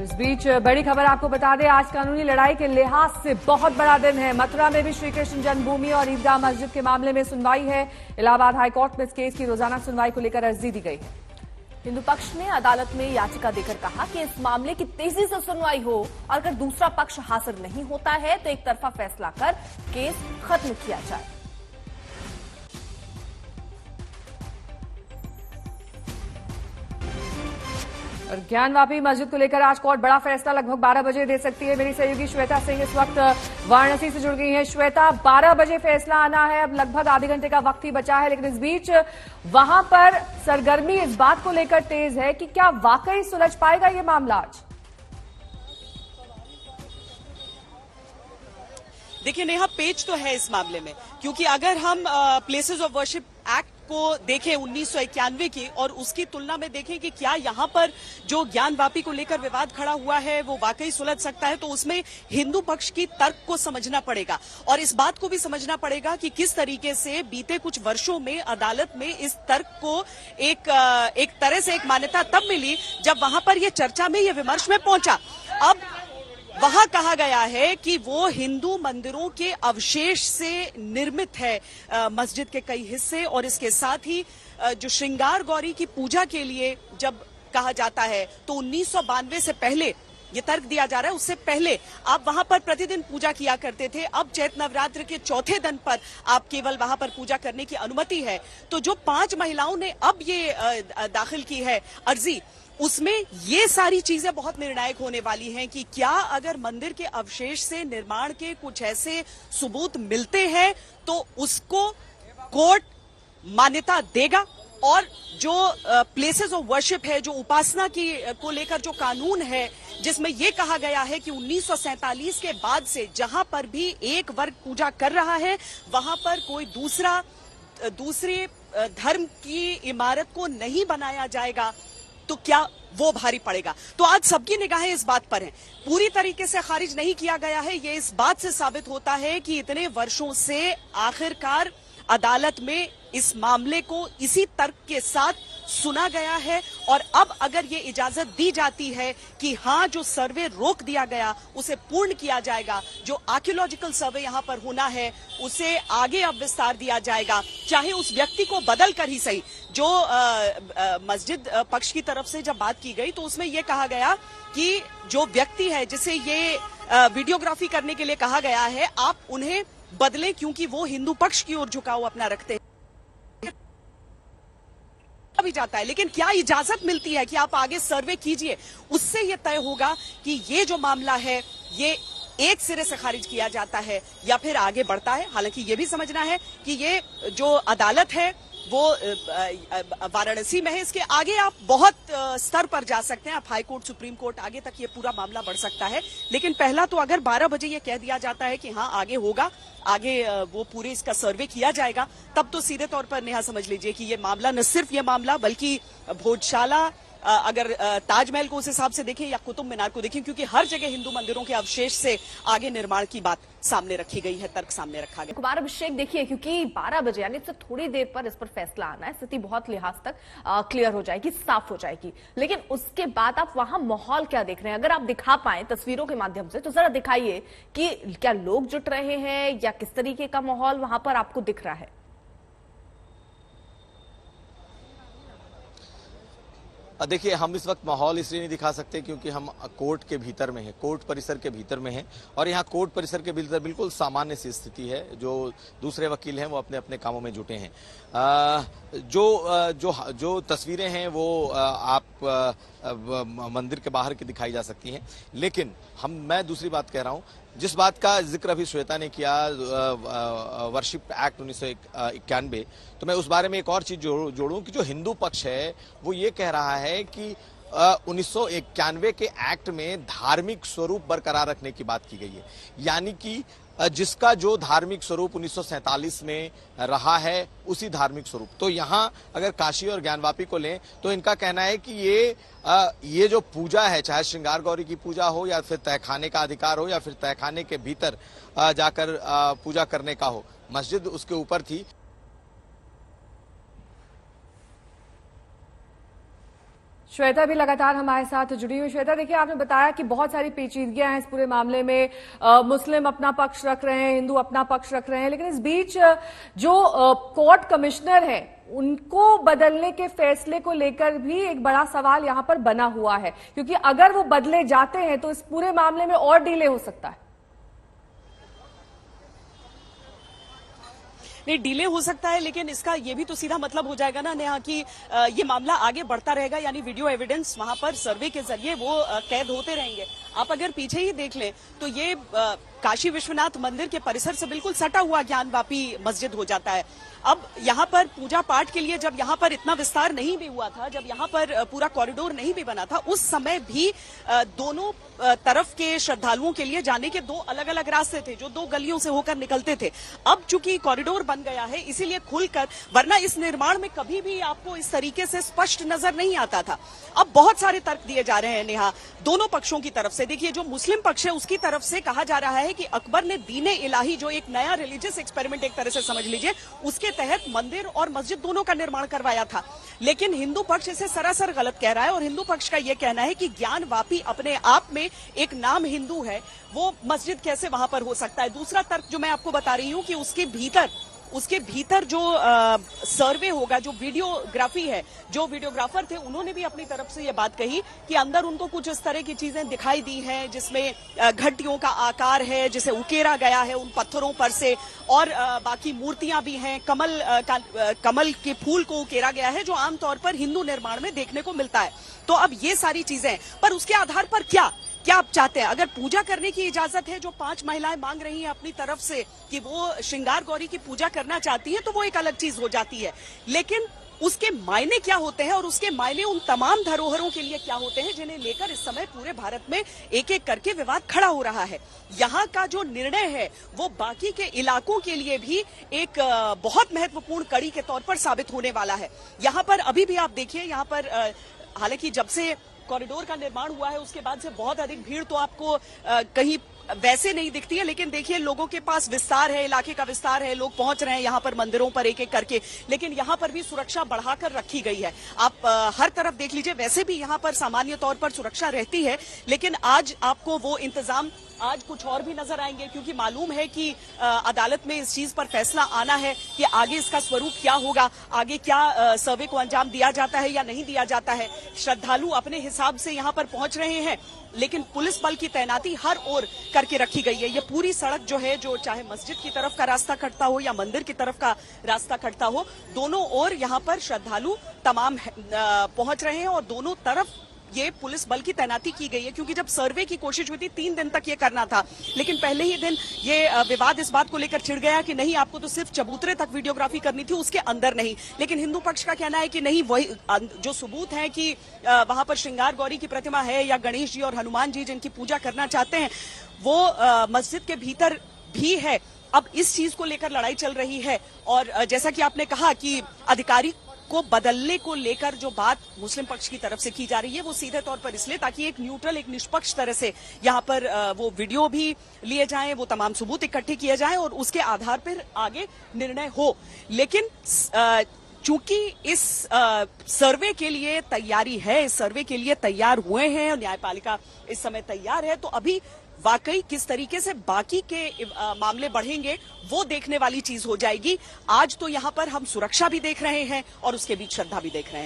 इस बीच बड़ी खबर आपको बता दें, आज कानूनी लड़ाई के लिहाज से बहुत बड़ा दिन है। मथुरा में भी श्री कृष्ण जन्मभूमि और ईदगाह मस्जिद के मामले में सुनवाई है। इलाहाबाद हाईकोर्ट में इस केस की रोजाना सुनवाई को लेकर अर्जी दी गई है। हिंदू पक्ष ने अदालत में याचिका देकर कहा कि इस मामले की तेजी से सुनवाई हो और अगर दूसरा पक्ष हाजिर नहीं होता है तो एक तरफा फैसला कर केस खत्म किया जाए। और ज्ञानवापी मस्जिद को लेकर आज कोर्ट बड़ा फैसला लगभग 12 बजे दे सकती है। मेरी सहयोगी श्वेता सिंह इस वक्त वाराणसी से जुड़ गई हैं। श्वेता, 12 बजे फैसला आना है, अब लगभग आधे घंटे का वक्त ही बचा है, लेकिन इस बीच वहां पर सरगर्मी इस बात को लेकर तेज है कि क्या वाकई सुलझ पाएगा ये मामला आज? देखिए नेहा, पेच तो है इस मामले में, क्योंकि अगर हम प्लेसेस ऑफ वर्शिप एक्ट को देखें 1991 की और उसकी तुलना में देखें कि क्या यहां पर जो ज्ञानवापी को लेकर विवाद खड़ा हुआ है वो वाकई सुलझ सकता है, तो उसमें हिंदू पक्ष की तर्क को समझना पड़ेगा और इस बात को भी समझना पड़ेगा कि किस तरीके से बीते कुछ वर्षों में अदालत में इस तर्क को एक तरह से एक मान्यता तब मिली जब वहां पर यह चर्चा में, यह विमर्श में पहुंचा। अब वहां कहा गया है कि वो हिंदू मंदिरों के अवशेष से निर्मित है मस्जिद के कई हिस्से, और इसके साथ ही जो श्रृंगार गौरी की पूजा के लिए जब कहा जाता है तो 1992 से पहले ये तर्क दिया जा रहा है, उससे पहले आप वहां पर प्रतिदिन पूजा किया करते थे। अब चैत्र नवरात्र के चौथे दिन पर आप केवल वहां पर पूजा करने की अनुमति है। तो जो 5 महिलाओं ने अब ये दाखिल की है अर्जी, उसमें ये सारी चीजें बहुत निर्णायक होने वाली हैं कि क्या अगर मंदिर के अवशेष से निर्माण के कुछ ऐसे सबूत मिलते हैं तो उसको कोर्ट मान्यता देगा, और जो प्लेसेस ऑफ वर्शिप है, जो उपासना की को लेकर जो कानून है जिसमें यह कहा गया है कि 1947 के बाद से जहां पर भी एक वर्ग पूजा कर रहा है वहां पर कोई दूसरे धर्म की इमारत को नहीं बनाया जाएगा, तो क्या वो भारी पड़ेगा। तो आज सबकी निगाहें इस बात पर हैं। पूरी तरीके से खारिज नहीं किया गया है, ये इस बात से साबित होता है कि इतने वर्षों से आखिरकार अदालत में इस मामले को इसी तर्क के साथ सुना गया है, और अब अगर ये इजाजत दी जाती है कि हाँ, जो सर्वे रोक दिया गया उसे पूर्ण किया जाएगा, जो आर्कियोलॉजिकल सर्वे यहां पर होना है उसे आगे अब विस्तार दिया जाएगा, चाहे उस व्यक्ति को बदल कर ही सही। जो मस्जिद पक्ष की तरफ से जब बात की गई तो उसमें यह कहा गया कि जो व्यक्ति है जिसे ये वीडियोग्राफी करने के लिए कहा गया है, आप उन्हें बदले क्योंकि वो हिंदू पक्ष की ओर झुकाव अपना रखते हैं भी जाता है। लेकिन क्या इजाजत मिलती है कि आप आगे सर्वे कीजिए, उससे यह तय होगा कि ये जो मामला है ये एक सिरे से खारिज किया जाता है या फिर आगे बढ़ता है। हालांकि ये भी समझना है कि ये जो अदालत है वो वाराणसी में है, इसके आगे आप बहुत स्तर पर जा सकते हैं, आप हाई कोर्ट, सुप्रीम कोर्ट, आगे तक ये पूरा मामला बढ़ सकता है। लेकिन पहला तो अगर 12 बजे ये कह दिया जाता है कि हाँ आगे होगा, आगे वो पूरे इसका सर्वे किया जाएगा, तब तो सीधे तौर पर नेहा समझ लीजिए कि ये मामला न सिर्फ ये मामला बल्कि भोजशाला, अगर ताजमहल को उस हिसाब से देखें या कुतुब मीनार को देखें, क्योंकि हर जगह हिंदू मंदिरों के अवशेष से आगे निर्माण की बात सामने रखी गई है, तर्क सामने रखा गया। कुमार अभिषेक, देखिए क्योंकि 12 बजे यानी इससे थोड़ी देर पर इस पर फैसला आना है, स्थिति बहुत लिहाज तक क्लियर हो जाएगी, साफ हो जाएगी, लेकिन उसके बाद आप वहां माहौल क्या देख रहे हैं? अगर आप दिखा पाए तस्वीरों के माध्यम से तो जरा दिखाइए कि क्या लोग जुट रहे हैं या किस तरीके का माहौल वहां पर आपको दिख रहा है? देखिए, हम इस वक्त माहौल इसलिए नहीं दिखा सकते क्योंकि हम कोर्ट के भीतर में हैं, कोर्ट परिसर के भीतर में हैं, और यहाँ कोर्ट परिसर के भीतर बिल्कुल सामान्य सी स्थिति है। जो दूसरे वकील हैं वो अपने अपने कामों में जुटे हैं। जो तस्वीरें हैं वो आप मंदिर के बाहर की दिखाई जा सकती हैं, लेकिन मैं दूसरी बात कह रहा हूँ, जिस बात का जिक्र अभी श्वेता ने किया, वर्शिप एक्ट 1991, तो मैं उस बारे में एक और चीज जोड़ूं कि जो हिंदू पक्ष है वो ये कह रहा है कि 1991 के एक्ट में धार्मिक स्वरूप बरकरार रखने की बात की गई है, यानी कि जिसका जो धार्मिक स्वरूप 1947 में रहा है उसी धार्मिक स्वरूप। तो यहाँ अगर काशी और ज्ञानवापी को लें तो इनका कहना है कि ये जो पूजा है, चाहे श्रृंगार गौरी की पूजा हो या फिर तहखाने का अधिकार हो या फिर तहखाने के भीतर जाकर पूजा करने का हो, मस्जिद उसके ऊपर थी। श्वेता भी लगातार हमारे साथ जुड़ी हुई। श्वेता, देखिए, आपने बताया कि बहुत सारी पेचीदगियां हैं इस पूरे मामले में। मुस्लिम अपना पक्ष रख रहे हैं, हिंदू अपना पक्ष रख रहे हैं, लेकिन इस बीच जो कोर्ट कमिश्नर है उनको बदलने के फैसले को लेकर भी एक बड़ा सवाल यहां पर बना हुआ है, क्योंकि अगर वो बदले जाते हैं तो इस पूरे मामले में और डिले हो सकता है। नहीं, डिले हो सकता है, लेकिन इसका ये भी तो सीधा मतलब हो जाएगा ना नेहा कि ये मामला आगे बढ़ता रहेगा, यानी वीडियो एविडेंस वहां पर सर्वे के जरिए वो कैद होते रहेंगे। आप अगर पीछे ही देख लें तो ये काशी विश्वनाथ मंदिर के परिसर से बिल्कुल सटा हुआ ज्ञानवापी मस्जिद हो जाता है। अब यहाँ पर पूजा पाठ के लिए जब यहाँ पर इतना विस्तार नहीं भी हुआ था, जब यहाँ पर पूरा कॉरिडोर नहीं भी बना था, उस समय भी दोनों तरफ के श्रद्धालुओं के लिए जाने के दो अलग अलग रास्ते थे जो दो गलियों से होकर निकलते थे। अब चूंकि कॉरिडोर बन गया है इसीलिए खुलकर, वरना इस निर्माण में कभी भी आपको इस तरीके से स्पष्ट नजर नहीं आता था। अब बहुत सारे तर्क दिए जा रहे हैं नेहा दोनों पक्षों की तरफ से। देखिए, जो मुस्लिम पक्ष है उसकी तरफ से कहा जा रहा है कि अकबर ने दीने इलाही, जो एक नया रिलीजियस एक्सपेरिमेंट एक तरह से समझ लीजिए, उसके तहत मंदिर और मस्जिद दोनों का निर्माण करवाया था। लेकिन हिंदू पक्ष इसे सरासर गलत कह रहा है और हिंदू पक्ष का यह कहना है कि ज्ञानवापी अपने आप में एक नाम हिंदू है, वो मस्जिद कैसे वहां पर हो सकता है। दूसरा तर्क जो मैं आपको बता रही हूं कि उसके भीतर जो सर्वे होगा, जो वीडियोग्राफी है, जो वीडियोग्राफर थे उन्होंने भी अपनी तरफ से ये बात कही कि अंदर उनको कुछ इस तरह की चीजें दिखाई दी हैं जिसमें घंटियों का आकार है, जिसे उकेरा गया है उन पत्थरों पर से, और बाकी मूर्तियां भी हैं, कमल के फूल को उकेरा गया है जो आमतौर पर हिंदू निर्माण में देखने को मिलता है। तो अब ये सारी चीजें, पर उसके आधार पर क्या आप चाहते हैं? अगर पूजा करने की इजाजत है, जो 5 महिलाएं मांग रही हैं अपनी तरफ से कि वो श्रृंगार गौरी की पूजा करना चाहती हैं, तो वो एक अलग चीज हो जाती है। लेकिन उसके मायने क्या होते हैं और उसके मायने उन तमाम धरोहरों के लिए क्या होते हैं जिन्हें लेकर इस समय पूरे भारत में एक एक करके विवाद खड़ा हो रहा है। यहाँ का जो निर्णय है वो बाकी के इलाकों के लिए भी एक बहुत महत्वपूर्ण कड़ी के तौर पर साबित होने वाला है। यहाँ पर अभी भी आप देखिए, यहाँ पर हालांकि जब से कॉरिडोर का निर्माण हुआ है उसके बाद से बहुत अधिक भीड़ तो आपको कहीं वैसे नहीं दिखती है, लेकिन देखिए लोगों के पास विस्तार है, इलाके का विस्तार है, लोग पहुंच रहे हैं यहाँ पर मंदिरों पर एक एक करके, लेकिन यहाँ पर भी सुरक्षा बढ़ाकर रखी गई है। आप हर तरफ देख लीजिए, वैसे भी यहाँ पर सामान्य तौर पर सुरक्षा रहती है, लेकिन आज आपको वो इंतजाम आज कुछ और भी नजर आएंगे, क्योंकि मालूम है कि अदालत में इस चीज पर फैसला आना है कि आगे इसका स्वरूप क्या होगा, आगे क्या सर्वे को अंजाम दिया जाता है या नहीं दिया जाता है। श्रद्धालु अपने हिसाब से यहाँ पर पहुंच रहे हैं, लेकिन पुलिस बल की तैनाती हर ओर करके रखी गई है। ये पूरी सड़क जो है, जो चाहे मस्जिद की तरफ का रास्ता कटता हो या मंदिर की तरफ का रास्ता कटता हो, दोनों ओर यहाँ पर श्रद्धालु तमाम पहुंच रहे हैं और दोनों तरफ ये पुलिस बल की तैनाती की गई है। क्योंकि जब सर्वे की कोशिश हुई थी 3 दिन तक ये करना था, लेकिन पहले ही दिन ये विवाद इस बात को लेकर छिड़ गया कि नहीं, आपको तो सिर्फ चबूतरे तक वीडियोग्राफी करनी थी, उसके अंदर नहीं। लेकिन हिंदू पक्ष का कहना है कि नहीं, वही जो सबूत है कि वहां पर श्रृंगार गौरी की प्रतिमा है या गणेश जी और हनुमान जी जिनकी पूजा करना चाहते हैं, वो मस्जिद के भीतर भी है। अब इस चीज को लेकर लड़ाई चल रही है और जैसा कि आपने कहा कि अधिकारी को बदलने को लेकर जो बात मुस्लिम पक्ष की तरफ से की जा रही है वो सीधे तौर पर इसलिए ताकि एक न्यूट्रल, एक निष्पक्ष तरह से यहाँ पर वो वीडियो भी लिए जाएं, वो तमाम सबूत इकट्ठे किए जाएं और उसके आधार पर आगे निर्णय हो। लेकिन चूंकि इस सर्वे के लिए तैयारी है, इस सर्वे के लिए तैयार हुए हैं और न्यायपालिका इस समय तैयार है, तो अभी वाकई किस तरीके से बाकी के मामले बढ़ेंगे वो देखने वाली चीज हो जाएगी। आज तो यहाँ पर हम सुरक्षा भी देख रहे हैं और उसके बीच श्रद्धा भी देख रहे हैं।